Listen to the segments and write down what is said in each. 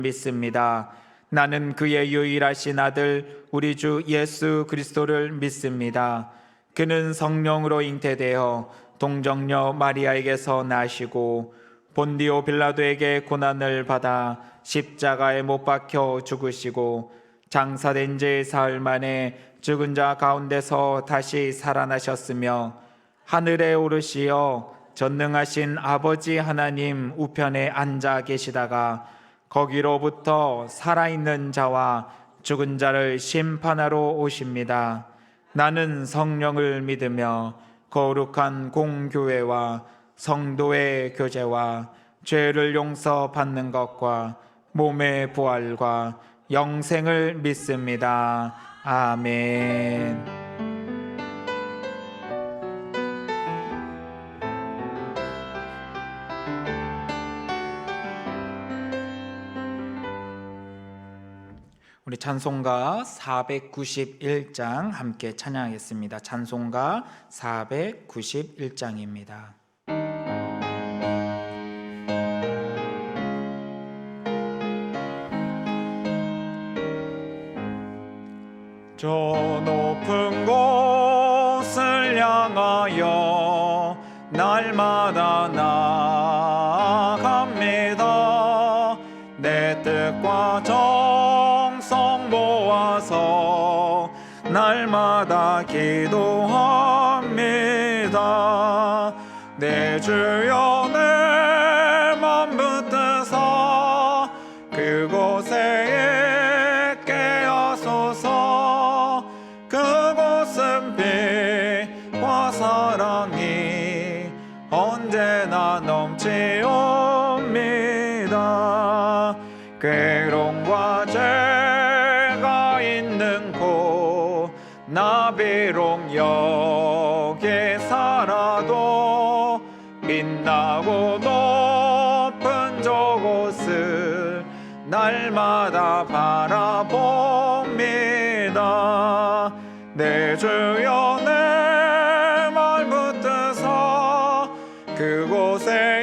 믿습니다. 나는 그의 유일하신 아들 우리 주 예수 그리스도를 믿습니다. 그는 성령으로 잉태되어 동정녀 마리아에게서 나시고 본디오 빌라도에게 고난을 받아 십자가에 못 박혀 죽으시고 장사된 지 사흘 만에 죽은 자 가운데서 다시 살아나셨으며 하늘에 오르시어 전능하신 아버지 하나님 우편에 앉아 계시다가 거기로부터 살아있는 자와 죽은 자를 심판하러 오십니다. 나는 성령을 믿으며 거룩한 공교회와 성도의 교제와 죄를 용서받는 것과 몸의 부활과 영생을 믿습니다. 아멘. 우리 찬송가 491장 함께 찬양하겠습니다. 찬송가 491장입니다. 저 높은 곳을 향하여 날마다 나아갑니다. 내 뜻과 정성 모아서 날마다 기도합니다. 내 주여 내 맘 붙드사 그곳에 있게 하소서. 그곳은 빛과 사랑이 언제나 넘치옵니다. 괴로움과 죄가 있는 곳 나 비록 여기 살아도 빛나고 높은 저곳을 날마다 바라봅니다. 내 주여 내 말 붙드사 그곳에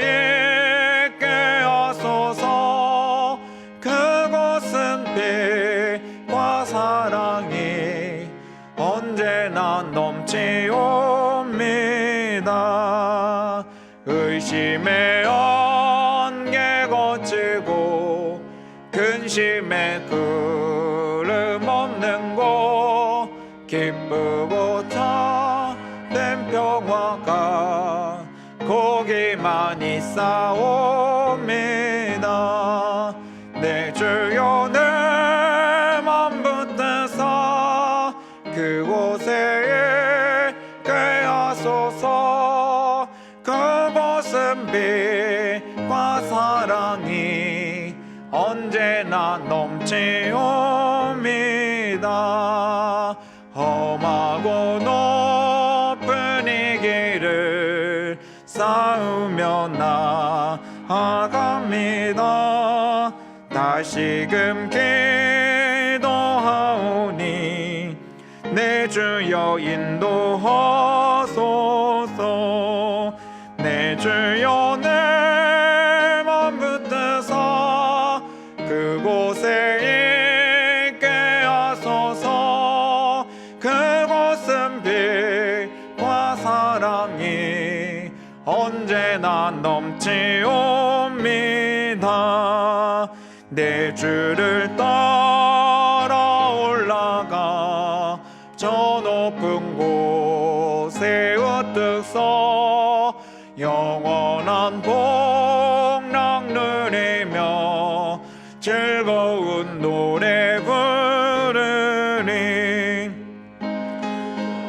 있게 하소서. 그곳은 빛과 사랑이 언제나 넘치옵니다. 의심의 안개 거치고 근심의 구름 없는 곳 기쁘고 참된 평화가 거기만 있사옵니다. 내 주여 내 맘 붙드사 그곳에 있게 하소서. 그곳은 빛과 사랑이 언제나 넘치옵니다. 험하고 높은 이 길을 쌓으며 나아갑니다. 다시금 기도하오니 내 주여 인도하소서. 내 주여 내 맘 붙드사 그곳에 있게 하소서. 그곳은 빛과 사랑이 언제나 넘치옵니다. 내 주를 따라 올라가 저 높은 곳에 우뚝 서 영원한 복락 누리며 즐거운 노래 부르니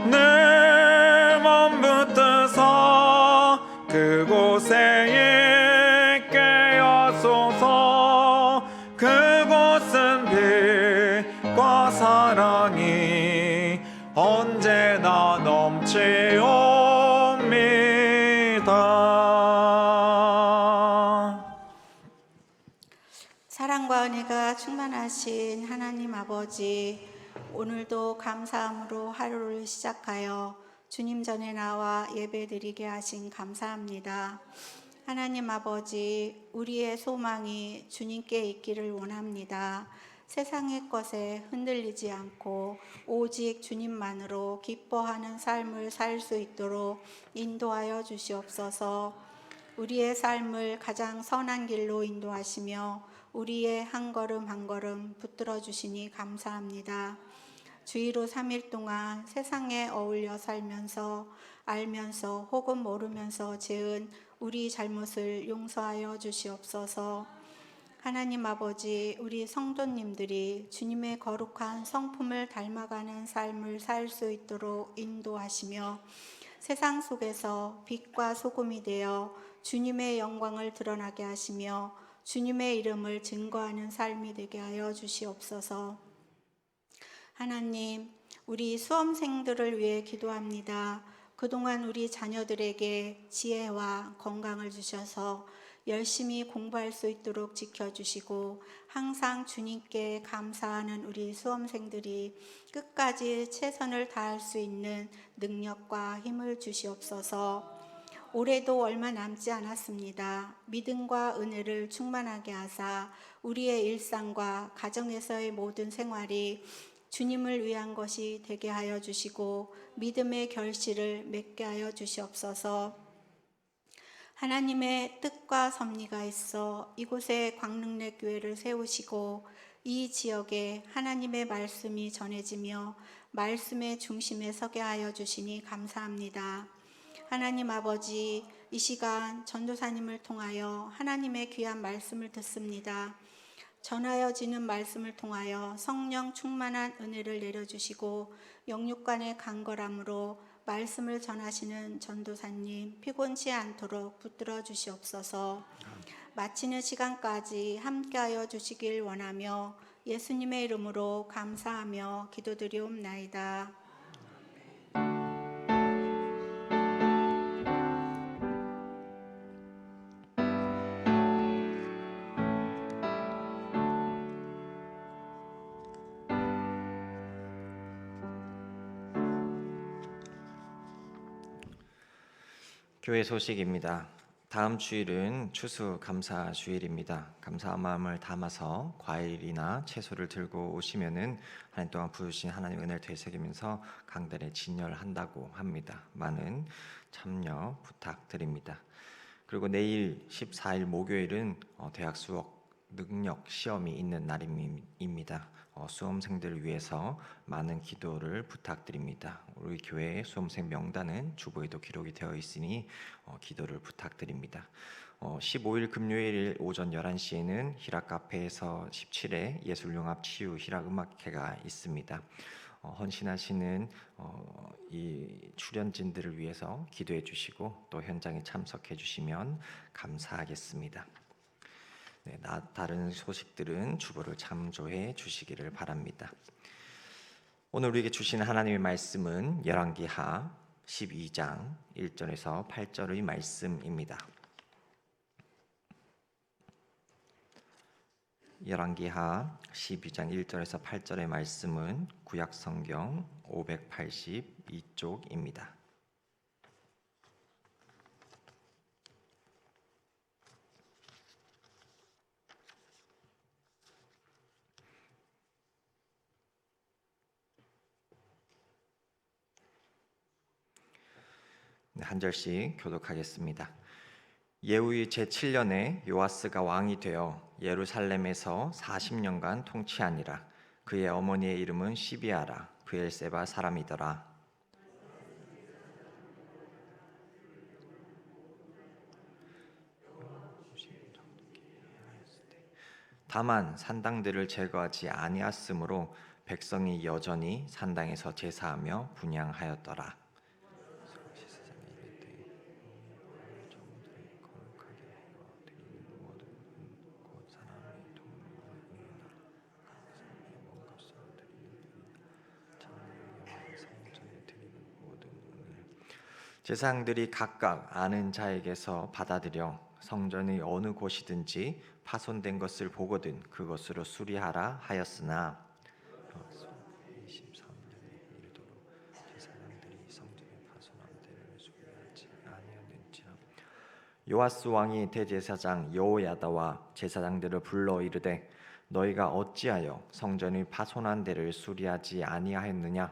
내 맘 붙드사 그곳에 있게 하소서. 그곳은 빛과 사랑이 언제나 넘치옵니다. 사랑과 은혜가 충만하신 하나님 아버지, 오늘도 감사함으로 하루를 시작하여 주님 전에 나와 예배드리게 하신 감사합니다. 하나님 아버지, 우리의 소망이 주님께 있기를 원합니다. 세상의 것에 흔들리지 않고 오직 주님만으로 기뻐하는 삶을 살 수 있도록 인도하여 주시옵소서. 우리의 삶을 가장 선한 길로 인도하시며 우리의 한 걸음 한 걸음 붙들어 주시니 감사합니다. 주의로 3일 동안 세상에 어울려 살면서 알면서 혹은 모르면서 지은 우리 잘못을 용서하여 주시옵소서. 하나님 아버지, 우리 성도님들이 주님의 거룩한 성품을 닮아가는 삶을 살 수 있도록 인도하시며 세상 속에서 빛과 소금이 되어 주님의 영광을 드러나게 하시며 주님의 이름을 증거하는 삶이 되게 하여 주시옵소서. 하나님, 우리 수험생들을 위해 기도합니다. 그동안 우리 자녀들에게 지혜와 건강을 주셔서 열심히 공부할 수 있도록 지켜주시고 항상 주님께 감사하는 우리 수험생들이 끝까지 최선을 다할 수 있는 능력과 힘을 주시옵소서. 올해도 얼마 남지 않았습니다. 믿음과 은혜를 충만하게 하사 우리의 일상과 가정에서의 모든 생활이 주님을 위한 것이 되게 하여 주시고 믿음의 결실을 맺게 하여 주시옵소서. 하나님의 뜻과 섭리가 있어 이곳에 광릉내 교회를 세우시고 이 지역에 하나님의 말씀이 전해지며 말씀의 중심에 서게 하여 주시니 감사합니다. 하나님 아버지, 이 시간 전도사님을 통하여 하나님의 귀한 말씀을 듣습니다. 전하여지는 말씀을 통하여 성령 충만한 은혜를 내려주시고 영육간의 간절함으로 말씀을 전하시는 전도사님 피곤치 않도록 붙들어 주시옵소서. 마치는 시간까지 함께하여 주시길 원하며 예수님의 이름으로 감사하며 기도드리옵나이다. 교회 소식입니다. 다음 주일은 추수감사 주일입니다. 감사한 마음을 담아서 과일이나 채소를 들고 오시면은 한 해 동안 부으신 하나님의 은혜를 되새기면서 강단에 진열한다고 합니다. 많은 참여 부탁드립니다. 그리고 내일 14일 목요일은 대학 수학 능력 시험이 있는 날입니다. 수험생들을 위해서 많은 기도를 부탁드립니다. 우리 교회 수험생 명단은 주보에도 기록이 되어 있으니 기도를 부탁드립니다. 15일 금요일 오전 11시에는 희락카페에서 17회 예술융합치유 희락음악회가 있습니다. 헌신하시는 이 출연진들을 위해서 기도해 주시고 또 현장에 참석해 주시면 감사하겠습니다. 네, 다른 소식들은 주보를 참조해 주시기를 바랍니다. 오늘 우리에게 주신 하나님의 말씀은 열왕기하 12장 1절에서 8절의 말씀입니다. 열왕기하 12장 1절에서 8절의 말씀은 구약성경 582쪽입니다. 한 절씩 교독하겠습니다. 예후의 제7년에 요아스가 왕이 되어 예루살렘에서 40년간 통치하니라. 그의 어머니의 이름은 시비아라. 브엘세바 사람이더라. 다만 산당들을 제거하지 아니하였으므로 백성이 여전히 산당에서 제사하며 분향하였더라. 제사장들이 각각 아는 자에게서 받아들여 성전의 어느 곳이든지 파손된 것을 보거든 그것으로 수리하라 하였으나 23년에 이르도록 제사장들이 성전의 파손한 데를 수리하지 아니하였는지라. 요아스 왕이 대제사장 여호야다와 제사장들을 불러 이르되 너희가 어찌하여 성전이 파손한 데를 수리하지 아니하였느냐?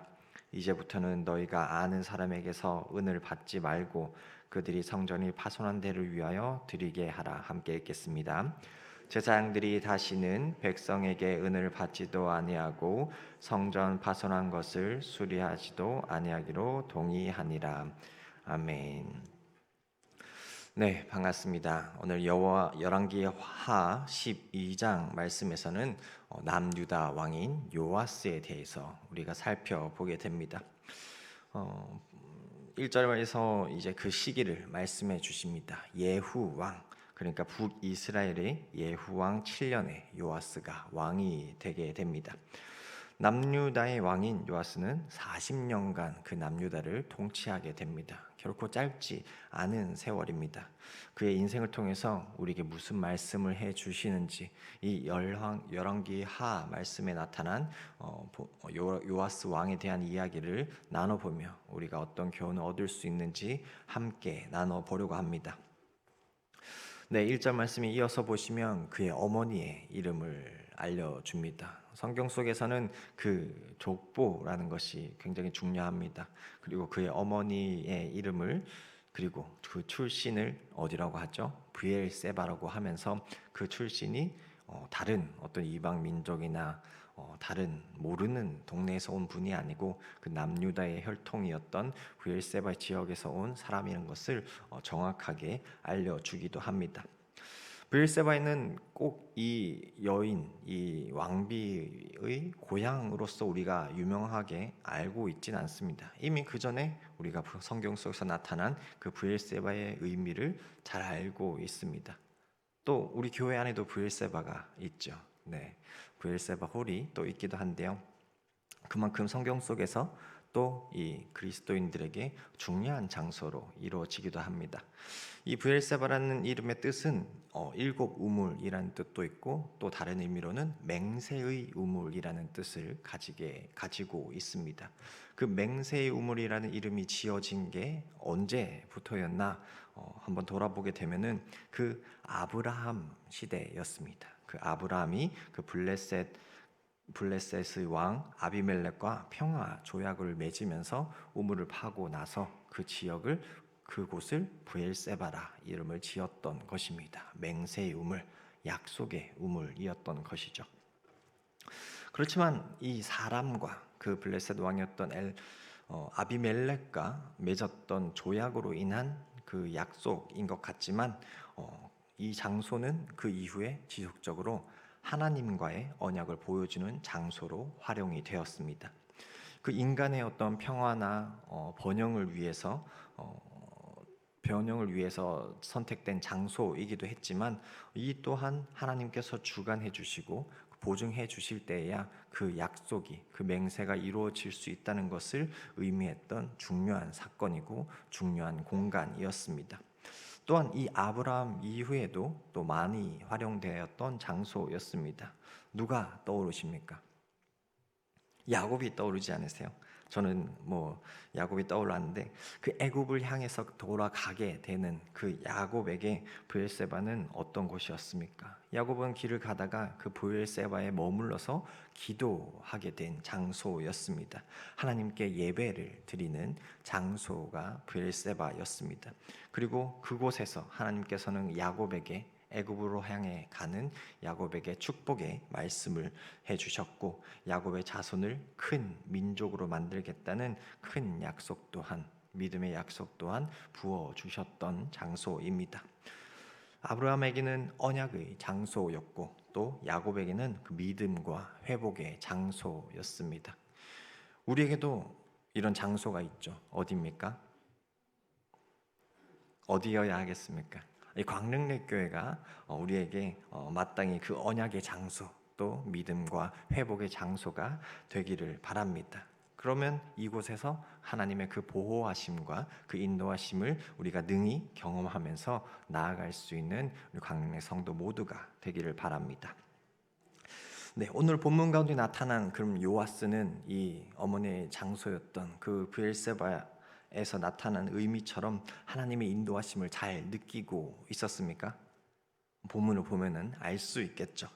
이제부터는 너희가 아는 사람에게서 은을 받지 말고 그들이 성전이 파손한 데를 위하여 드리게 하라. 함께 읽겠습니다. 제사장들이 다시는 백성에게 은을 받지도 아니하고 성전 파손한 것을 수리하지도 아니하기로 동의하니라. 아멘. 네, 반갑습니다. 오늘 열왕기하 12장 말씀에서는 남유다 왕인 요아스에 대해서 우리가 살펴보게 됩니다. 1절에서 이제 그 시기를 말씀해 주십니다. 예후 왕, 그러니까 북이스라엘의 예후 왕 7년에 요아스가 왕이 되게 됩니다. 남유다의 왕인 요아스는 40년간 그 남유다를 통치하게 됩니다. 결코 짧지 않은 세월입니다. 그의 인생을 통해서 우리에게 무슨 말씀을 해 주시는지 이 열왕기하 말씀에 나타난 요아스 왕에 대한 이야기를 나눠보며 우리가 어떤 교훈을 얻을 수 있는지 함께 나눠보려고 합니다. 네, 1절 말씀에 이어서 보시면 그의 어머니의 이름을 알려줍니다. 성경 속에서는 그 족보라는 것이 굉장히 중요합니다. 그리고 그의 어머니의 이름을 그리고 그 출신을 어디라고 하죠? 브엘세바라고 하면서 그 출신이 다른 어떤 이방 민족이나 다른 모르는 동네에서 온 분이 아니고 그 남유다의 혈통이었던 브엘세바 지역에서 온 사람이라는 것을 정확하게 알려주기도 합니다. 브엘세바에는 꼭 이 여인, 이 왕비의 고향으로서 우리가 유명하게 알고 있지는 않습니다. 이미 그 전에 우리가 성경 속에서 나타난 그 브엘세바의 의미를 잘 알고 있습니다. 또 우리 교회 안에도 브엘세바가 있죠. 네, 브엘세바 홀이 또 있기도 한데요. 그만큼 성경 속에서 또 이 그리스도인들에게 중요한 장소로 이루어지기도 합니다. 이 브엘세바라는 이름의 뜻은 일곱 우물이라는 뜻도 있고 또 다른 의미로는 맹세의 우물이라는 뜻을 가지고 있습니다. 그 맹세의 우물이라는 이름이 지어진 게 언제부터였나 한번 돌아보게 되면은 그 아브라함 시대였습니다. 그 아브라함이 그 블레셋의 왕 아비멜렉과 평화 조약을 맺으면서 우물을 파고 나서 그곳을 브엘세바라 이름을 지었던 것입니다. 맹세의 우물, 약속의 우물이었던 것이죠. 그렇지만 이 사람과 그 블레셋 왕이었던 아비멜렉과 맺었던 조약으로 인한 그 약속인 것 같지만 이 장소는 그 이후에 지속적으로 하나님과의 언약을 보여주는 장소로 활용이 되었습니다. 그 인간의 어떤 평화나 번영을 위해서 선택된 장소이기도 했지만 이 또한 하나님께서 주관해 주시고 보증해 주실 때에야 그 약속이 그 맹세가 이루어질 수 있다는 것을 의미했던 중요한 사건이고 중요한 공간이었습니다. 또한 이 아브라함 이후에도 또 많이 활용되었던 장소였습니다. 누가 떠오르십니까? 야곱이 떠오르지 않으세요? 저는 야곱이 떠올랐는데 그 애굽을 향해서 돌아가게 되는 그 야곱에게 브엘세바는 어떤 곳이었습니까? 야곱은 길을 가다가 그 브엘세바에 머물러서 기도하게 된 장소였습니다. 하나님께 예배를 드리는 장소가 브엘세바였습니다. 그리고 그곳에서 하나님께서는 야곱에게 애굽으로 향해 가는 야곱에게 축복의 말씀을 해주셨고 야곱의 자손을 큰 민족으로 만들겠다는 큰 약속 또한 믿음의 약속 또한 부어주셨던 장소입니다. 아브라함에게는 언약의 장소였고 또 야곱에게는 그 믿음과 회복의 장소였습니다. 우리에게도 이런 장소가 있죠. 어디입니까? 어디여야 하겠습니까? 이 광릉내교회가 우리에게 마땅히 그 언약의 장소 또 믿음과 회복의 장소가 되기를 바랍니다. 그러면 이곳에서 하나님의 그 보호하심과 그 인도하심을 우리가 능히 경험하면서 나아갈 수 있는 우리 광릉내 성도 모두가 되기를 바랍니다. 네, 오늘 본문 가운데 나타난 그럼 요아스는 이 어머니의 장소였던 그 브엘세바의 에서 나타난 의미처럼 하나님의 인도하심을 잘 느끼고 있었습니까? 본문을 보면은 알 수 있겠죠.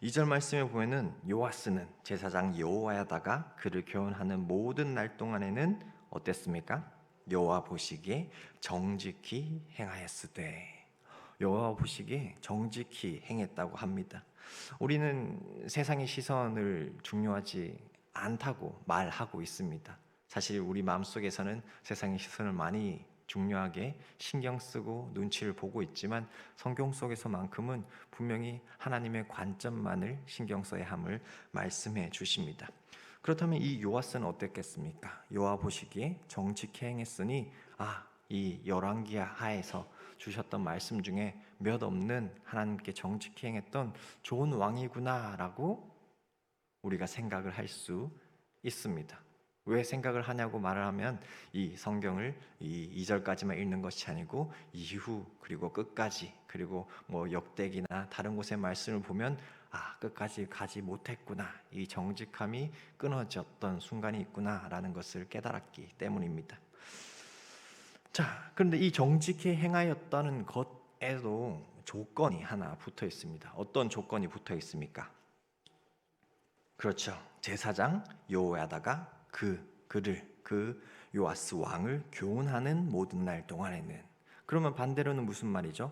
2절 말씀에 보면은 요아스는 제사장 여호와야다가 그를 교훈하는 모든 날 동안에는 어땠습니까? 여호와 보시기에 정직히 행하였으되. 여호와 보시기에 정직히 행했다고 합니다. 우리는 세상의 시선을 중요하지 않다고 말하고 있습니다. 사실 우리 마음속에서는 세상의 시선을 많이 중요하게 신경 쓰고 눈치를 보고 있지만 성경 속에서만큼은 분명히 하나님의 관점만을 신경 써야 함을 말씀해 주십니다. 그렇다면 이 요아스는 어땠겠습니까? 여호와 보시기에 정직히 행했으니 이 열왕기 하에서 주셨던 말씀 중에 몇 없는 하나님께 정직히 행했던 좋은 왕이구나라고 우리가 생각을 할 수 있습니다. 왜 생각을 하냐고 말을 하면 이 성경을 이 2절까지만 읽는 것이 아니고 이후 그리고 끝까지 그리고 뭐 역대기나 다른 곳의 말씀을 보면 끝까지 가지 못했구나, 이 정직함이 끊어졌던 순간이 있구나라는 것을 깨달았기 때문입니다. 자, 그런데 이 정직히 행하였다는 것에도 조건이 하나 붙어 있습니다. 어떤 조건이 붙어 있습니까? 그렇죠. 제사장 여호야다가 그 요아스 왕을 교훈하는 모든 날 동안에는. 그러면 반대로는 무슨 말이죠?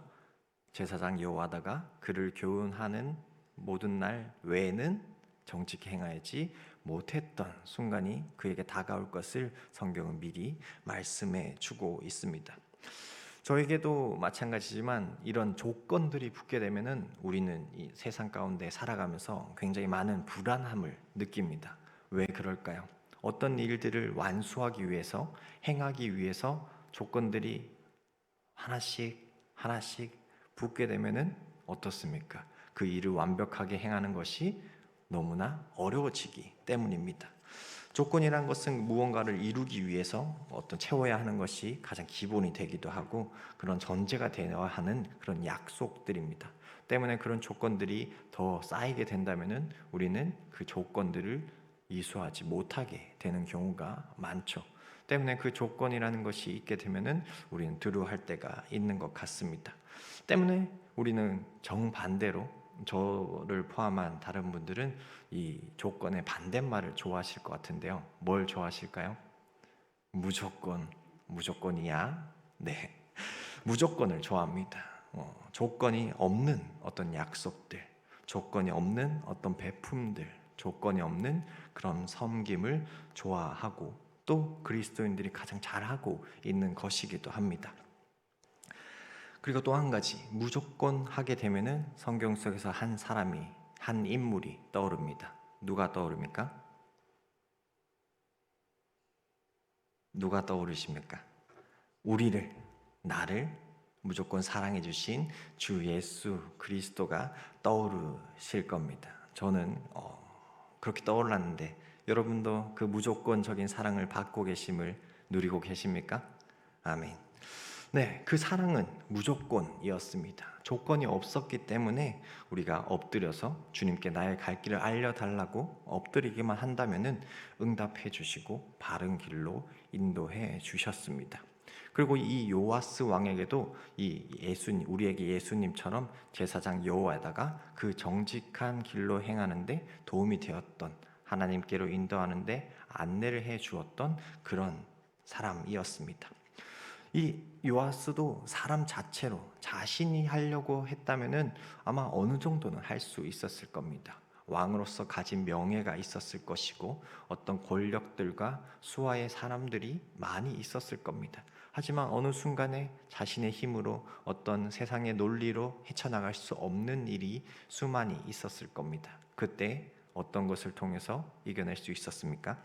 제사장 여호야다가 그를 교훈하는 모든 날 외에는 정직히 행하지 못했던 순간이 그에게 다가올 것을 성경은 미리 말씀해 주고 있습니다. 저에게도 마찬가지지만 이런 조건들이 붙게 되면은 우리는 이 세상 가운데 살아가면서 굉장히 많은 불안함을 느낍니다. 왜 그럴까요? 어떤 일들을 완수하기 위해서, 행하기 위해서 조건들이 하나씩 붙게 되면은 어떻습니까? 그 일을 완벽하게 행하는 것이 너무나 어려워지기 때문입니다. 조건이란 것은 무언가를 이루기 위해서 어떤 채워야 하는 것이 가장 기본이 되기도 하고 그런 전제가 되어야 하는 그런 약속들입니다. 때문에 그런 조건들이 더 쌓이게 된다면은 우리는 그 조건들을 이수하지 못하게 되는 경우가 많죠. 때문에 그 조건이라는 것이 있게 되면은 우리는 두려워할 때가 있는 것 같습니다. 때문에 우리는 정반대로 저를 포함한 다른 분들은 이 조건의 반대말을 좋아하실 것 같은데요. 뭘 좋아하실까요? 무조건이야. 네, 무조건을 좋아합니다. 조건이 없는 어떤 약속들, 조건이 없는 어떤 베품들, 조건이 없는 그런 섬김을 좋아하고 또 그리스도인들이 가장 잘하고 있는 것이기도 합니다. 그리고 또 한 가지, 무조건 하게 되면은 성경 속에서 한 사람이, 한 인물이 떠오릅니다. 누가 떠오릅니까? 누가 떠오르십니까? 나를 무조건 사랑해 주신 주 예수 그리스도가 떠오르실 겁니다. 저는 그렇게 떠올랐는데 여러분도 그 무조건적인 사랑을 받고 계심을 누리고 계십니까? 아멘. 네, 그 사랑은 무조건이었습니다. 조건이 없었기 때문에 우리가 엎드려서 주님께 나의 갈 길을 알려달라고 엎드리기만 한다면은 응답해 주시고 바른 길로 인도해 주셨습니다. 그리고 이 요아스 왕에게도 우리에게 예수님처럼 제사장 여호와에다가 그 정직한 길로 행하는데 도움이 되었던, 하나님께로 인도하는데 안내를 해 주었던 그런 사람이었습니다. 이 요아스도 사람 자체로 자신이 하려고 했다면은 아마 어느 정도는 할 수 있었을 겁니다. 왕으로서 가진 명예가 있었을 것이고 어떤 권력들과 수하의 사람들이 많이 있었을 겁니다. 하지만 어느 순간에 자신의 힘으로 어떤 세상의 논리로 헤쳐나갈 수 없는 일이 수많이 있었을 겁니다. 그때 어떤 것을 통해서 이겨낼 수 있었습니까?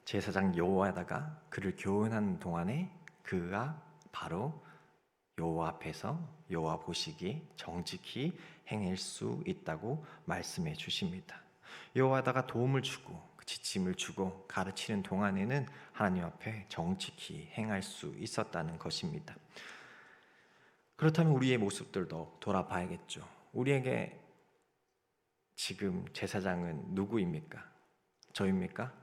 제사장 여호와에다가 그를 교훈하는 동안에 그가 바로 여호와 앞에서 여호와 보시기에 정직히 행할 수 있다고 말씀해 주십니다. 여호와에다가 도움을 주고 지침을 주고 가르치는 동안에는 하나님 앞에 정직히 행할 수 있었다는 것입니다. 그렇다면 우리의 모습들도 돌아봐야겠죠. 우리에게 지금 제사장은 누구입니까? 저입니까?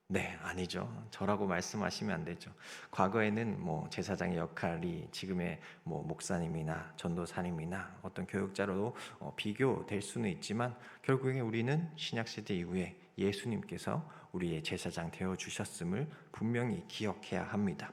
네, 아니죠. 저라고 말씀하시면 안 되죠. 과거에는 뭐 제사장의 역할이 지금의 뭐 목사님이나 전도사님이나 어떤 교육자로 비교될 수는 있지만 결국에 우리는 신약 시대 이후에 예수님께서 우리의 제사장 되어 주셨음을 분명히 기억해야 합니다.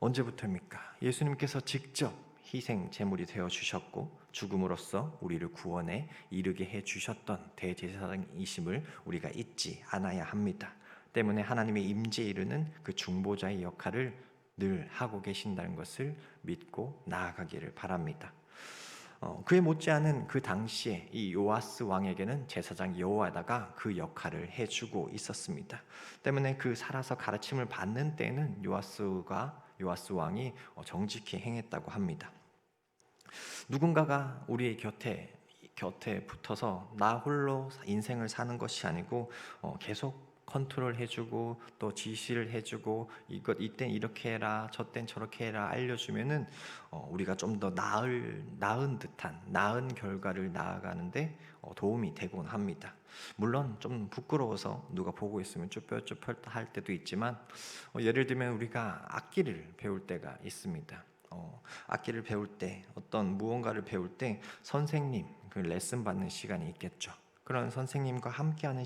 언제부터입니까? 예수님께서 직접 희생 제물이 되어 주셨고 죽음으로써 우리를 구원에 이르게 해 주셨던 대제사장이심을 우리가 잊지 않아야 합니다. 때문에 하나님의 임재에 이르는 그 중보자의 역할을 늘 하고 계신다는 것을 믿고 나아가기를 바랍니다. 그에 못지않은 그 당시에 이 요아스 왕에게는 제사장 여호와다가 그 역할을 해주고 있었습니다. 때문에 그 살아서 가르침을 받는 때에는 요아스 왕이 정직히 행했다고 합니다. 누군가가 우리의 곁에 붙어서 나 홀로 인생을 사는 것이 아니고 계속 컨트롤 해주고 또 지시를 해주고 이땐 이렇게 해라 저땐 저렇게 해라 알려주면은 우리가 좀 더 나은 결과를 나아가는데 도움이 되곤 합니다. 물론 좀 부끄러워서 누가 보고 있으면 쭈뼛쭈뼛 할 때도 있지만 예를 들면 우리가 악기를 배울 때가 있습니다. 악기를 배울 때 어떤 무언가를 배울 때 선생님 그 레슨 받는 시간이 있겠죠. 그런 선생님과 함께하는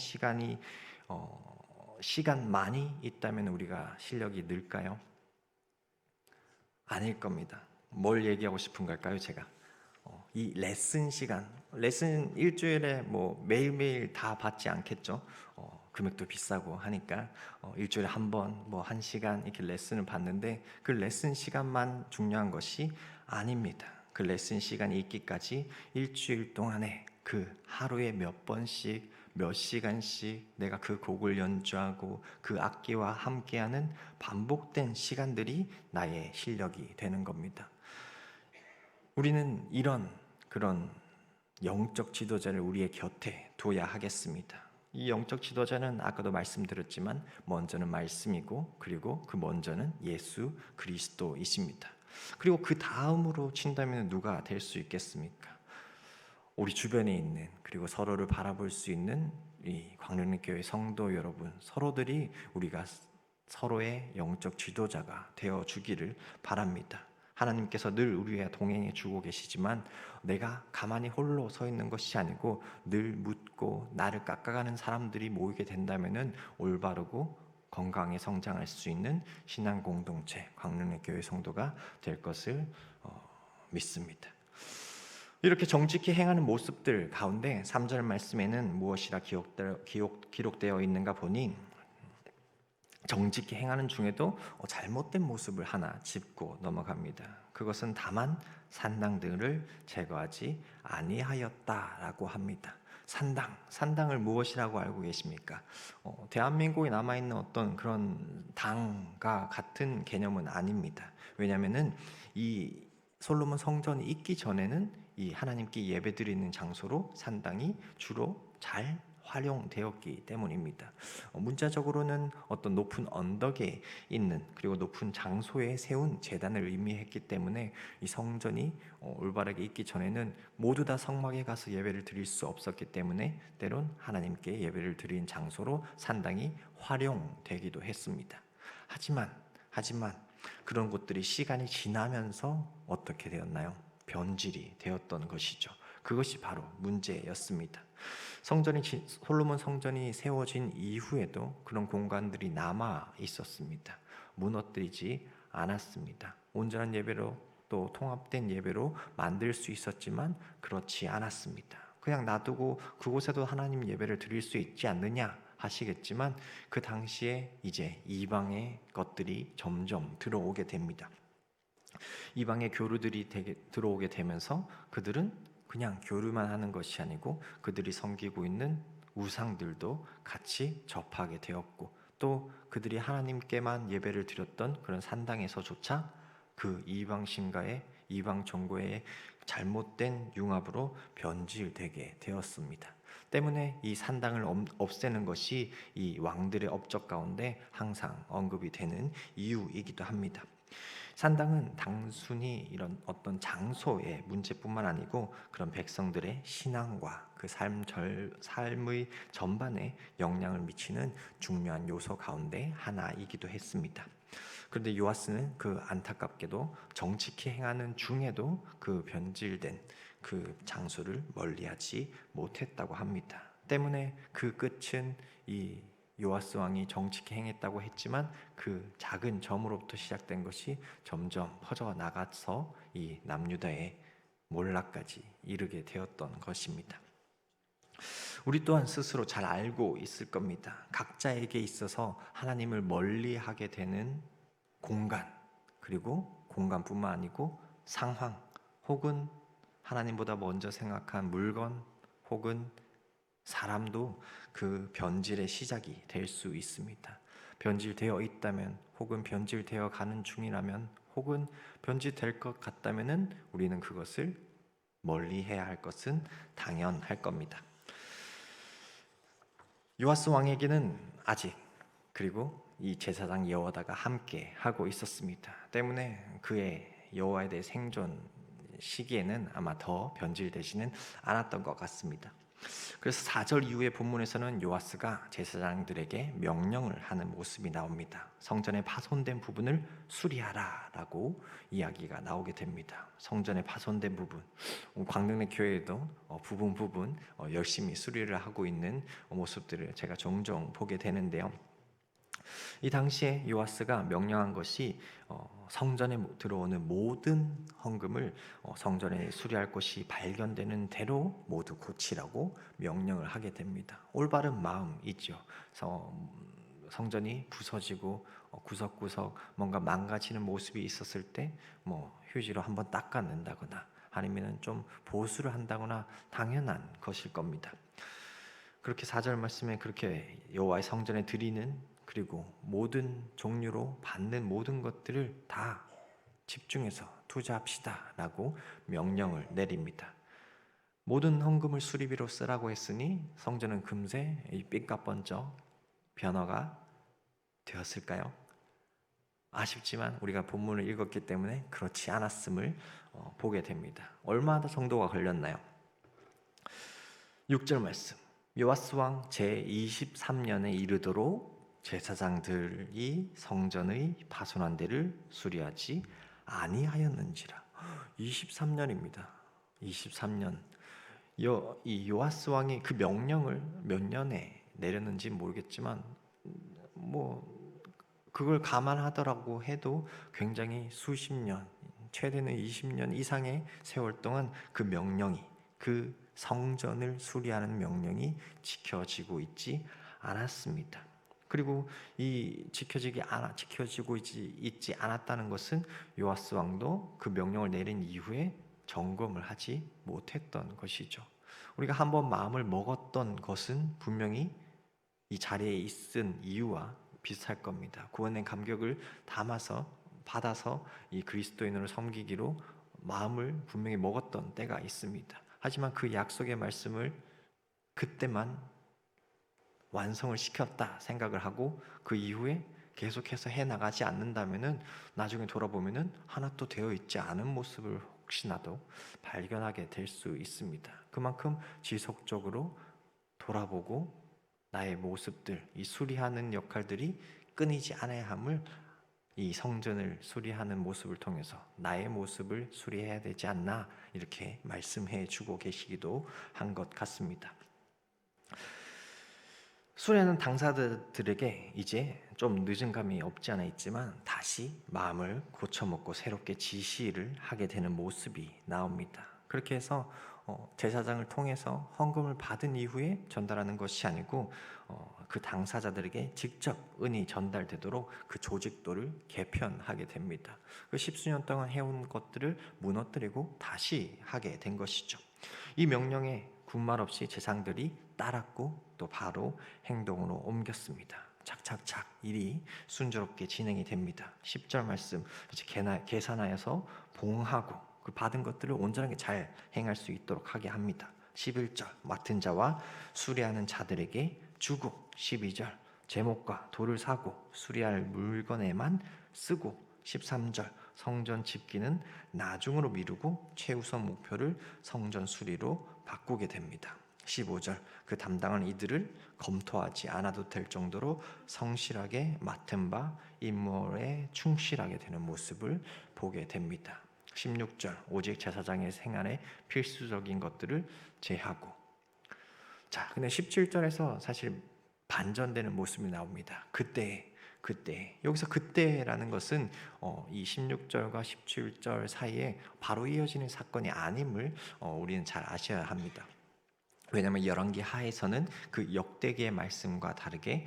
시간만이 있다면 우리가 실력이 늘까요? 아닐 겁니다. 뭘 얘기하고 싶은 걸까요, 제가? 이 레슨 시간, 레슨 일주일에 뭐 매일매일 다 받지 않겠죠. 금액도 비싸고 하니까 일주일에 한 번, 뭐 1시간 이렇게 레슨을 받는데 그 레슨 시간만 중요한 것이 아닙니다. 그 레슨 시간이 있기까지 일주일 동안에 그 하루에 몇 번씩 몇 시간씩 내가 그 곡을 연주하고 그 악기와 함께하는 반복된 시간들이 나의 실력이 되는 겁니다. 우리는 그런 영적 지도자를 우리의 곁에 둬야 하겠습니다. 이 영적 지도자는 아까도 말씀드렸지만 먼저는 말씀이고 그리고 그 먼저는 예수 그리스도이십니다. 그리고 그 다음으로 친다면 누가 될 수 있겠습니까? 우리 주변에 있는 그리고 서로를 바라볼 수 있는 이 광명교회 성도 여러분 서로들이 우리가 서로의 영적 지도자가 되어 주기를 바랍니다. 하나님께서 늘 우리와 동행해 주고 계시지만 내가 가만히 홀로 서 있는 것이 아니고 늘 묻고 나를 깎아가는 사람들이 모이게 된다면은 올바르고 건강히 성장할 수 있는 신앙 공동체 광명교회 성도가 될 것을 믿습니다. 이렇게 정직히 행하는 모습들 가운데 3절 말씀에는 무엇이라 기록되어 있는가 보니 정직히 행하는 중에도 잘못된 모습을 하나 짚고 넘어갑니다. 그것은 다만 산당들을 제거하지 아니하였다라고 합니다. 산당을 무엇이라고 알고 계십니까? 대한민국에 남아있는 어떤 그런 당과 같은 개념은 아닙니다. 왜냐하면은 이 솔로몬 성전이 있기 전에는 이 하나님께 예배드리는 장소로 산당이 주로 잘 활용되었기 때문입니다. 문자적으로는 어떤 높은 언덕에 있는 그리고 높은 장소에 세운 제단을 의미했기 때문에 이 성전이 올바르게 있기 전에는 모두 다 성막에 가서 예배를 드릴 수 없었기 때문에 때론 하나님께 예배를 드린 장소로 산당이 활용되기도 했습니다. 하지만 그런 곳들이 시간이 지나면서 어떻게 되었나요? 변질이 되었던 것이죠. 그것이 바로 문제였습니다. 솔로몬 성전이 세워진 이후에도 그런 공간들이 남아 있었습니다. 무너뜨리지 않았습니다. 온전한 예배로 또 통합된 예배로 만들 수 있었지만 그렇지 않았습니다. 그냥 놔두고 그곳에도 하나님 예배를 드릴 수 있지 않느냐 하시겠지만 그 당시에 이제 이방의 것들이 점점 들어오게 됩니다. 이방의 교류들이 들어오게 되면서 그들은 그냥 교류만 하는 것이 아니고 그들이 섬기고 있는 우상들도 같이 접하게 되었고 또 그들이 하나님께만 예배를 드렸던 그런 산당에서조차 그 이방 신과의 이방 종교의 잘못된 융합으로 변질되게 되었습니다. 때문에 이 산당을 없애는 것이 이 왕들의 업적 가운데 항상 언급이 되는 이유이기도 합니다. 산당은 단순히 이런 어떤 장소의 문제뿐만 아니고 그런 백성들의 신앙과 그 삶의 전반에 영향을 미치는 중요한 요소 가운데 하나이기도 했습니다. 그런데 요아스는 그 안타깝게도 정직히 행하는 중에도 그 변질된 그 장소를 멀리하지 못했다고 합니다. 때문에 그 끝은 이 요아스 왕이 정직히 행했다고 했지만 그 작은 점으로부터 시작된 것이 점점 퍼져 나가서 이 남유다의 몰락까지 이르게 되었던 것입니다. 우리 또한 스스로 잘 알고 있을 겁니다. 각자에게 있어서 하나님을 멀리하게 되는 공간, 그리고 공간뿐만 아니고 상황, 혹은 하나님보다 먼저 생각한 물건, 혹은 사람도 그 변질의 시작이 될 수 있습니다. 변질되어 있다면, 혹은 변질되어 가는 중이라면, 혹은 변질될 것 같다면은 우리는 그것을 멀리해야 할 것은 당연할 겁니다. 요아스 왕에게는 아직, 그리고 이 제사장 여호와다가 함께 하고 있었습니다. 때문에 그의 여호와에 대해 생존 시기에는 아마 더 변질되지는 않았던 것 같습니다. 그래서 4절 이후의 본문에서는 요아스가 제사장들에게 명령을 하는 모습이 나옵니다. 성전에 파손된 부분을 수리하라 라고 이야기가 나오게 됩니다. 성전에 파손된 부분, 광명리 교회에도 부분 열심히 수리를 하고 있는 모습들을 제가 종종 보게 되는데요. 이 당시에 요아스가 명령한 것이 성전에 들어오는 모든 헌금을 성전에 수리할 것이 발견되는 대로 모두 고치라고 명령을 하게 됩니다. 올바른 마음이죠. 성전이 부서지고 구석구석 뭔가 망가지는 모습이 있었을 때 휴지로 한번 닦아낸다거나 아니면 좀 보수를 한다거나 당연한 것일 겁니다. 그렇게 4절 말씀에 그렇게 여호와의 성전에 드리는, 그리고 모든 종류로 받는 모든 것들을 다 집중해서 투자합시다 라고 명령을 내립니다. 모든 헌금을 수리비로 쓰라고 했으니 성전은 금세 삐까뻔쩍 변화가 되었을까요? 아쉽지만 우리가 본문을 읽었기 때문에 그렇지 않았음을 보게 됩니다. 얼마나 정도가 걸렸나요? 6절 말씀, 요아스 왕 제23년에 이르도록 제사장들이 성전의 파손한 데를 수리하지 아니하였는지라. 23년입니다. 23년. 이 요아스 왕이 그 명령을 몇 년에 내렸는지 모르겠지만 그걸 감안하더라고 해도 굉장히 수십 년, 최대는 20년 이상의 세월 동안 그 명령이, 그 성전을 수리하는 명령이 지켜지고 있지 않았습니다. 그리고 이 지켜지고 있지 않았다는 것은 요아스 왕도 그 명령을 내린 이후에 점검을 하지 못했던 것이죠. 우리가 한번 마음을 먹었던 것은 분명히 이 자리에 있은 이유와 비슷할 겁니다. 구원의 감격을 받아서 이 그리스도인으로 섬기기로 마음을 분명히 먹었던 때가 있습니다. 하지만 그 약속의 말씀을 그때만 완성을 시켰다 생각을 하고 그 이후에 계속해서 해나가지 않는다면은 나중에 돌아보면은 하나도 되어 있지 않은 모습을 혹시나도 발견하게 될 수 있습니다. 그만큼 지속적으로 돌아보고 나의 모습들, 이 수리하는 역할들이 끊이지 않아야 함을 이 성전을 수리하는 모습을 통해서 나의 모습을 수리해야 되지 않나 이렇게 말씀해 주고 계시기도 한 것 같습니다. 수리하는 당사자들에게 이제 좀 늦은 감이 없지 않아 있지만 다시 마음을 고쳐먹고 새롭게 지시를 하게 되는 모습이 나옵니다. 그렇게 해서 제사장을 통해서 헌금을 받은 이후에 전달하는 것이 아니고 그 당사자들에게 직접 은이 전달되도록 그 조직도를 개편하게 됩니다. 그 십수년 동안 해온 것들을 무너뜨리고 다시 하게 된 것이죠. 이 명령에 군말 없이 제사장들이 따랐고 또 바로 행동으로 옮겼습니다. 착착착 일이 순조롭게 진행이 됩니다. 10절 말씀, 계산하여서 봉하고 그 받은 것들을 온전하게 잘 행할 수 있도록 하게 합니다. 11절, 맡은 자와 수리하는 자들에게 주고, 12절, 제목과 돌을 사고 수리할 물건에만 쓰고 13절 성전 집기는 나중으로 미루고 최우선 목표를 성전 수리로 바꾸게 됩니다. 15절 그 담당한 이들을 검토하지 않아도 될 정도로 성실하게 맡은 바 임무에 충실하게 되는 모습을 보게 됩니다. 16절 오직 제사장의 생활에 필수적인 것들을 제하고. 자, 근데 17절에서 사실 반전되는 모습이 나옵니다. 그때 여기서 그때라는 것은 이 16절과 17절 사이에 바로 이어지는 사건이 아님을 우리는 잘 아셔야 합니다. 왜냐하면 열왕기 하에서는 그 역대기의 말씀과 다르게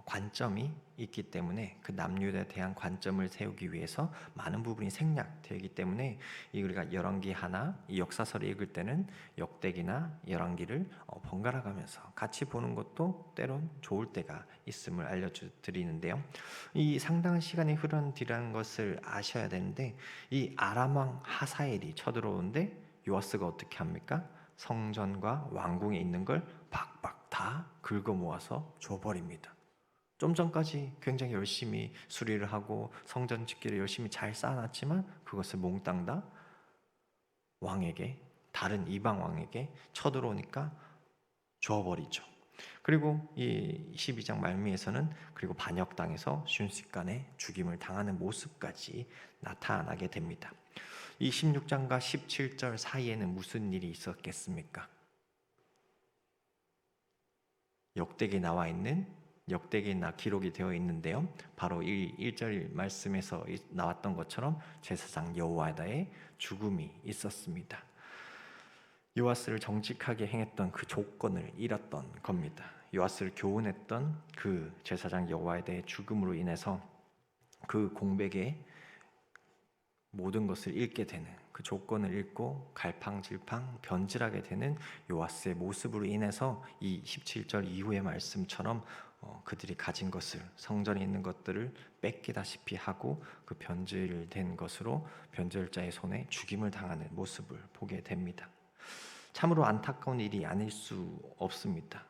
관점이 있기 때문에 그 남유다에 대한 관점을 세우기 위해서 많은 부분이 생략되기 때문에 우리가 열왕기 하나 이 역사서를 읽을 때는 역대기나 열왕기를 번갈아 가면서 같이 보는 것도 때론 좋을 때가 있음을 알려드리는데요. 이 상당한 시간이 흐른 뒤라는 것을 아셔야 되는데 이 아람 왕 하사엘이 쳐들어오는데 요아스가 어떻게 합니까? 성전과 왕궁에 있는 걸 박박 다 긁어 모아서 줘버립니다. 좀 전까지 굉장히 열심히 수리를 하고 성전 짓기를 열심히 잘 쌓아놨지만 그것을 몽땅 다 왕에게, 다른 이방 왕에게 쳐들어오니까 줘버리죠. 그리고 이 12장 말미에서는 그리고 반역당해서 순식간에 죽임을 당하는 모습까지 나타나게 됩니다. 이 16장과 17절 사이에는 무슨 일이 있었겠습니까? 역대기에 기록이 되어 있는데요. 바로 이 1절 말씀에서 나왔던 것처럼 제사장 여호야다의 죽음이 있었습니다. 요아스를 정직하게 행했던 그 조건을 잃었던 겁니다. 요아스를 교훈했던 그 제사장 여호야다의 죽음으로 인해서 그 공백에 모든 것을 잃게 되는, 그 조건을 잃고 갈팡질팡 변질하게 되는 요아스의 모습으로 인해서 이 17절 이후의 말씀처럼 그들이 가진 것을, 성전에 있는 것들을 뺏기다시피 하고 그 변질된 것으로 변절자의 손에 죽임을 당하는 모습을 보게 됩니다. 참으로 안타까운 일이 아닐 수 없습니다.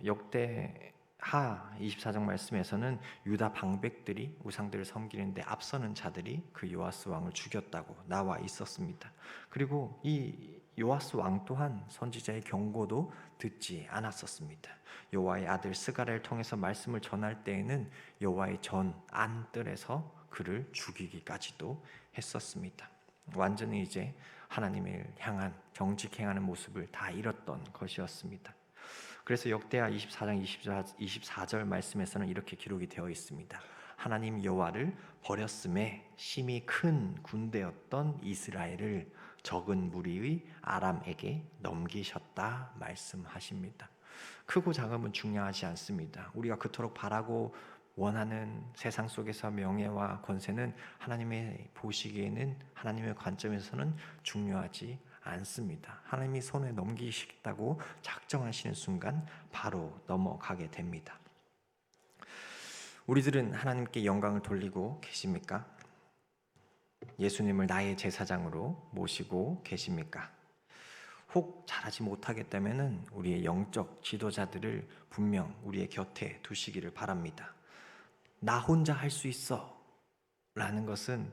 역대 하 24장 말씀에서는 유다 방백들이 우상들을 섬기는데 앞서는 자들이 그 요아스 왕을 죽였다고 나와 있었습니다. 그리고 이 요아스 왕 또한 선지자의 경고도 듣지 않았었습니다. 여호와의 아들 스가랴를 통해서 말씀을 전할 때에는 여호와의 전 안뜰에서 그를 죽이기까지도 했었습니다. 완전히 이제 하나님을 향한 정직 행하는 모습을 다 잃었던 것이었습니다. 그래서 역대하 24장 24절 말씀에서는 이렇게 기록이 되어 있습니다. 하나님 여호와를 버렸음에 심히 큰 군대였던 이스라엘을 적은 무리의 아람에게 넘기셨다 말씀하십니다. 크고 작음은 중요하지 않습니다. 우리가 그토록 바라고 원하는 세상 속에서 명예와 권세는 하나님의 보시기에는, 하나님의 관점에서는 중요하지 않습니다. 하나님이 손에 넘기시겠다고 작정하시는 순간 바로 넘어가게 됩니다. 우리들은 하나님께 영광을 돌리고 계십니까? 예수님을 나의 제사장으로 모시고 계십니까? 혹 잘하지 못하겠다면 우리의 영적 지도자들을 분명 우리의 곁에 두시기를 바랍니다. 나 혼자 할 수 있어 라는 것은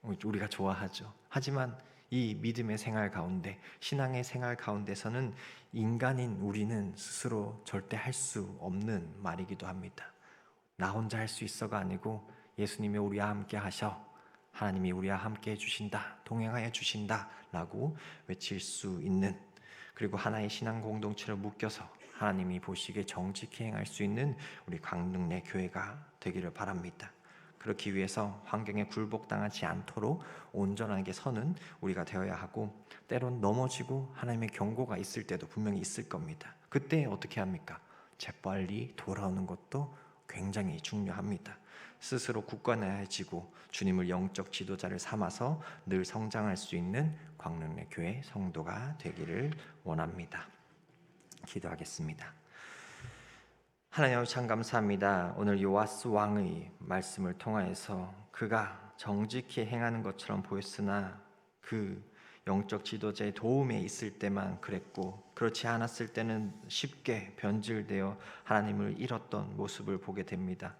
우리가 좋아하죠. 하지만 이 믿음의 생활 가운데, 신앙의 생활 가운데서는 인간인 우리는 스스로 절대 할 수 없는 말이기도 합니다. 나 혼자 할 수 있어가 아니고 예수님이 우리와 함께 하셔, 하나님이 우리와 함께 해주신다, 동행하여 주신다 라고 외칠 수 있는, 그리고 하나의 신앙 공동체로 묶여서 하나님이 보시기에 정직히 행할 수 있는 우리 강릉내 교회가 되기를 바랍니다. 그렇기 위해서 환경에 굴복당하지 않도록 온전하게 서는 우리가 되어야 하고, 때론 넘어지고 하나님의 경고가 있을 때도 분명히 있을 겁니다. 그때 어떻게 합니까? 재빨리 돌아오는 것도 굉장히 중요합니다. 스스로 굳건해지고 주님을 영적 지도자를 삼아서 늘 성장할 수 있는 광릉내 교회 성도가 되기를 원합니다. 기도하겠습니다. 하나님 참 감사합니다. 오늘 요아스 왕의 말씀을 통하여서 그가 정직히 행하는 것처럼 보였으나 그 영적 지도자의 도움에 있을 때만 그랬고, 그렇지 않았을 때는 쉽게 변질되어 하나님을 잃었던 모습을 보게 됩니다.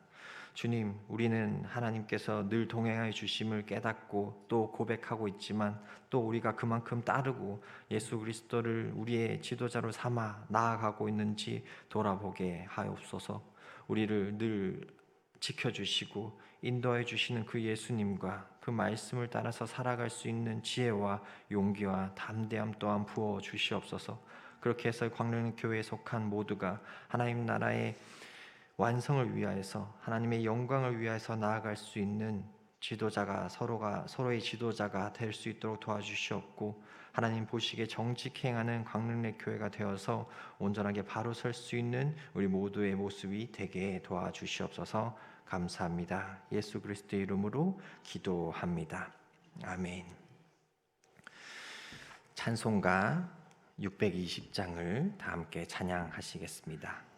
주님, 우리는 하나님께서 늘 동행하여 주심을 깨닫고 또 고백하고 있지만 또 우리가 그만큼 따르고 예수 그리스도를 우리의 지도자로 삼아 나아가고 있는지 돌아보게 하옵소서. 우리를 늘 지켜주시고 인도해 주시는 그 예수님과 그 말씀을 따라서 살아갈 수 있는 지혜와 용기와 담대함 또한 부어 주시옵소서. 그렇게 해서 광명교회에 속한 모두가 하나님 나라의 완성을 위하여서 하나님의 영광을 위하여서 나아갈 수 있는 지도자가 서로의 지도자가 될 수 있도록 도와주시옵고, 하나님 보시기에 정직 행하는 광릉내 교회가 되어서 온전하게 바로 설 수 있는 우리 모두의 모습이 되게 도와주시옵소서. 감사합니다. 예수 그리스도의 이름으로 기도합니다. 아멘. 찬송가 620장을 다 함께 찬양하시겠습니다.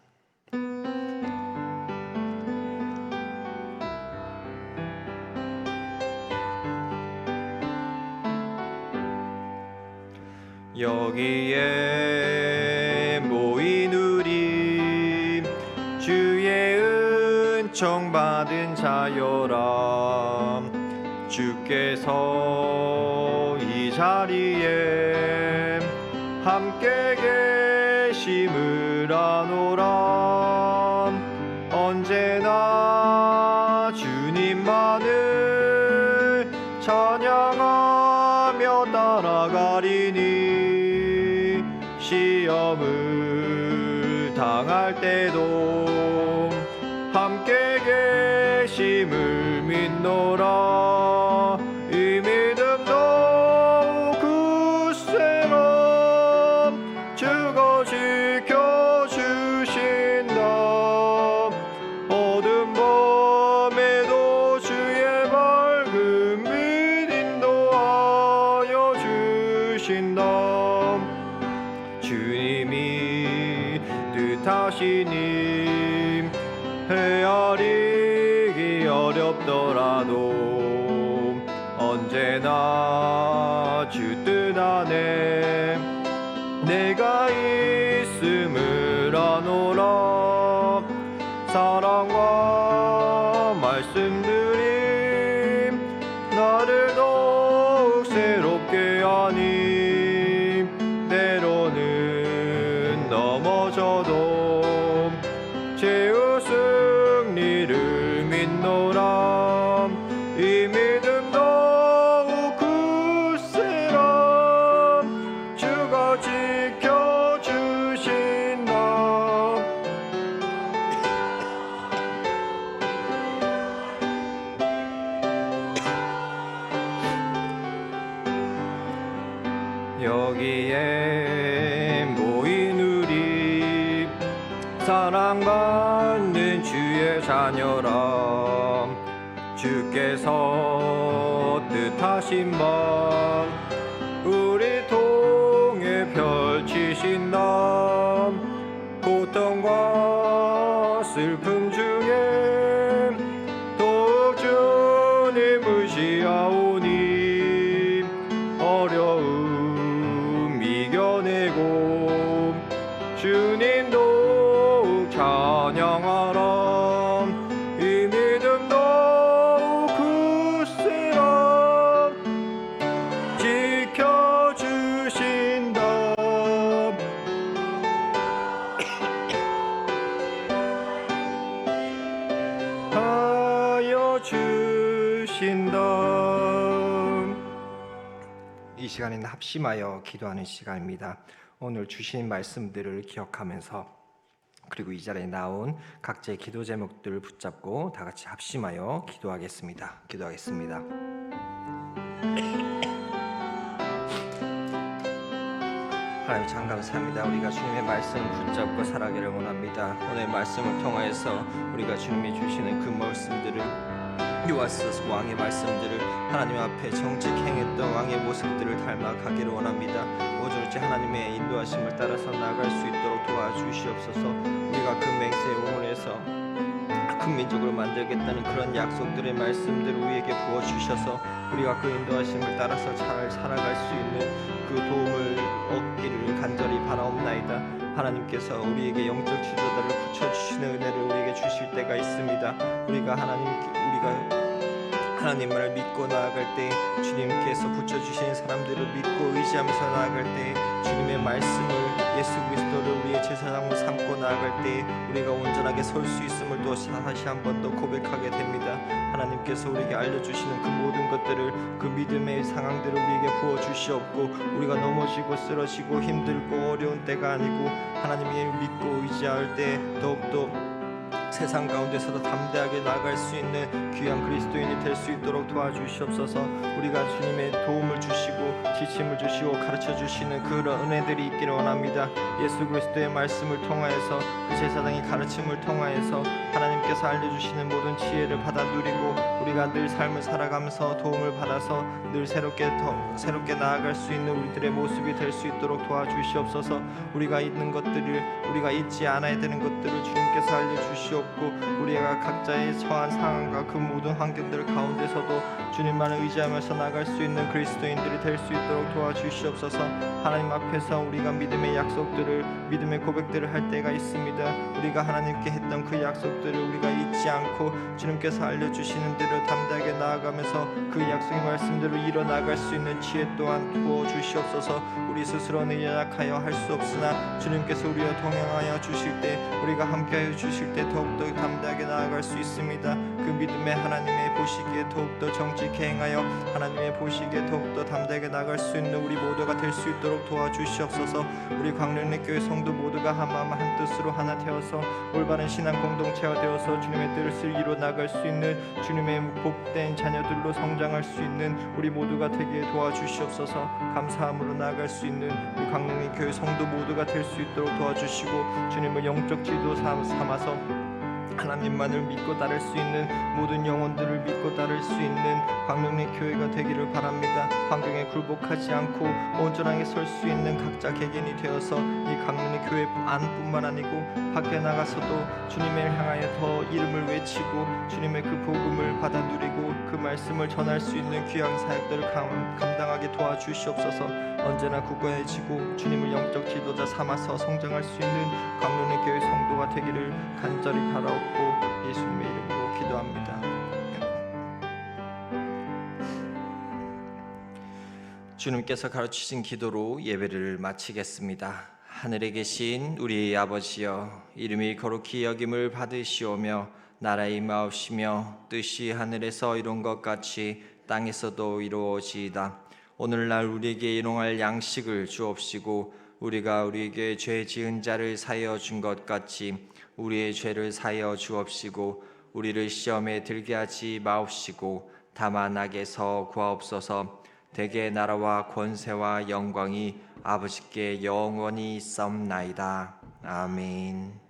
여기에 모인 우리 주의 은총 받은 자여라. 주께서 이 자리에 함께 계심을 아노라. 언제나 주님만을 찬양하며 따라가리니 시험을 당할 때도 함께 계심을 믿노라. 이 믿음 더욱 굳세라. 주가 지켜주신다. 어두운 밤에도 주의 밝은 빛 인도하여 주신다. 주님이 뜻하시니 헤아리기 어렵더라도 언제나 주 뜻 안에 내가 있음을 아노라. 사랑과 말씀들이 나를 더욱 새롭게 하니 때로는 넘어져도 죄의 승리를 믿노라. 이 믿음 더욱 굳세라. 주가 지켜주신다. 여기에 모인 우리 사랑받는 주의 자녀라. 주께서 뜻하신 바 우리 통해 펼치신다. 고통과 슬픔 중에 더욱 주님 의지하오니 어려움 이겨내고 주님 더욱 찬양하라. 이 믿음 더욱 굳세라. 지켜주신다. 하여 주신다. 이 시간에는 합심하여 기도하는 시간입니다. 오늘 주신 말씀들을 기억하면서 그리고 이 자리에 나온 각자의 기도 제목들을 붙잡고 다 같이 합심하여 기도하겠습니다. 하나님 참 감사합니다. 우리가 주님의 말씀을 붙잡고 살아가기를 원합니다. 오늘 말씀을 통하여서 우리가 주님이 주시는 그 말씀들을 요아스 왕의 말씀들을 하나님 앞에 정직 행했던 왕의 모습들을 닮아가기를 원합니다. 오직 하나님의 인도하심을 따라서 나아갈 수 있도록 도와주시옵소서. 우리가 그 맹세에 응원해서 큰 민족으로 만들겠다는 그런 약속들의 말씀들을 우리에게 부어주셔서 우리가 그 인도하심을 따라서 잘 살아갈 수 있는 그 도움을 얻기를 간절히 바라옵나이다. 하나님께서 우리에게 영적 지도자를 붙여주시는 은혜를 우리에게 주실 때가 있습니다. 우리가 하나님을 믿고 나아갈 때, 주님께서 붙여주신 사람들을 믿고 의지하면서 나아갈 때, 주님의 말씀을, 예수 그리스도를 우리의 제사장으로 삼고 나아갈 때 우리가 온전하게 설 수 있음을 또 다시 한 번 더 고백하게 됩니다. 하나님께서 우리에게 알려주시는 그 모든 것들을, 그 믿음의 상황들을 우리에게 부어주시옵고, 우리가 넘어지고 쓰러지고 힘들고 어려운 때가 아니고 하나님을 믿고 의지할 때 더욱더 세상 가운데서도 담대하게 나아갈 수 있는 귀한 그리스도인이 될 수 있도록 도와주시옵소서. 우리가 주님의 도움을 주시고 지침을 주시고 가르쳐 주시는 그런 은혜들이 있기를 원합니다. 예수 그리스도의 말씀을 통하여서, 그 제사장의 가르침을 통하여서 하나님께서 알려주시는 모든 지혜를 받아 누리고 우리가 늘 삶을 살아가면서 도움을 받아서 늘 새롭게 나아갈 수 있는 우리들의 모습이 될 수 있도록 도와주시옵소서. 우리가 있는 것들을, 우리가 잊지 않아야 되는 것들을 주님께서 알려주시옵고, 우리가 각자의 처한 상황과 그 모든 환경들 가운데서도 주님만을 의지하면서 나갈 수 있는 그리스도인들이 될 수 있도록 도와주시옵소서. 하나님 앞에서 우리가 믿음의 약속들을, 믿음의 고백들을 할 때가 있습니다. 우리가 하나님께 했던 그 약속들을 우리가 잊지 않고 주님께서 알려주시는 대로 담대하게 나아가면서 그 약속의 말씀대로 이뤄나갈 수 있는 지혜 또한 부어주시옵소서. 우리 스스로는 연약하여 할 수 없으나 주님께서 우리와 동행하여 주실 때, 우리가 함께하여 주실 때 더욱더 담대하게 나아갈 수 있습니다. 그 믿음의 하나님의 보시기에 더욱더 정직히 행하여 하나님의 보시기에 더욱더 담대하게 나아갈 수 있는 우리 모두가 될 수 있도록 도와주시옵소서. 우리 광명리교회 성도 모두가 한마음 한뜻으로 하나 되어서 올바른 신앙 공동체가 되어서 주님의 뜻을 이루어 나갈 수 있는, 주님의 복된 자녀들로 성장할 수 있는 우리 모두가 되게 도와주시옵소서. 감사함으로 나아갈 수 있는 우리 광명리교회 성도 모두가 될 수 있도록 도와주시고, 주님을 영적 지도 삼아서 하나님만을 믿고 따를 수 있는, 모든 영혼들을 믿고 따를 수 있는 광명리 교회가 되기를 바랍니다. 환경에 굴복하지 않고 온전하게 설 수 있는 각자 개개인이 되어서 이 광명리 교회 안뿐만 아니고 밖에 나가서도 주님을 향하여 더 이름을 외치고 주님의 그 복음을 받아 누리고 그 말씀을 전할 수 있는 귀한 사역들을 감당하게 도와주시옵소서. 언제나 굳건해지고 주님을 영적 지도자 삼아서 성장할 수 있는 광명리 교회 성도가 되기를 간절히 바라옵고 예수님의 이름으로 기도합니다. 주님께서 가르치신 기도로 예배를 마치겠습니다. 하늘에 계신 우리 아버지여, 이름이 거룩히 여김을 받으시오며 나라의 임하옵시며 뜻이 하늘에서 이룬 것 같이 땅에서도 이루어지이다. 오늘날 우리에게 일용할 양식을 주옵시고, 우리가 우리에게 죄 지은 자를 사하여 준 것 같이 우리의 죄를 사하여 주옵시고, 우리를 시험에 들게 하지 마옵시고 다만 악에서 구하옵소서. 대개 나라와 권세와 영광이 아버지께 영원히 있사옵나이다. 아멘.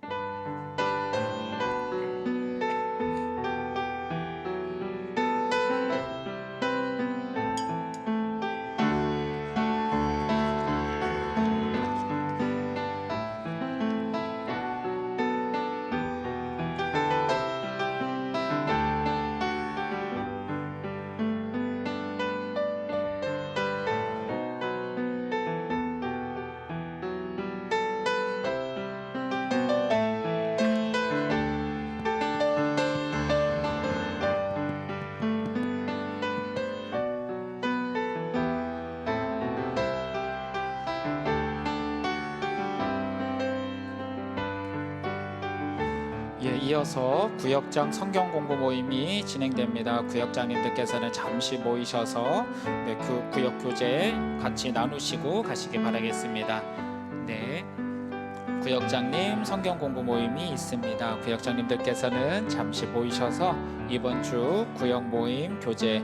이어서 구역장 성경 공부 모임이 진행됩니다. 구역장님들께서는 잠시 모이셔서 그 구역 교재 같이 나누시고 가시기 바라겠습니다. 네, 구역장님 성경 공부 모임이 있습니다. 구역장님들께서는 잠시 모이셔서 이번 주 구역 모임 교재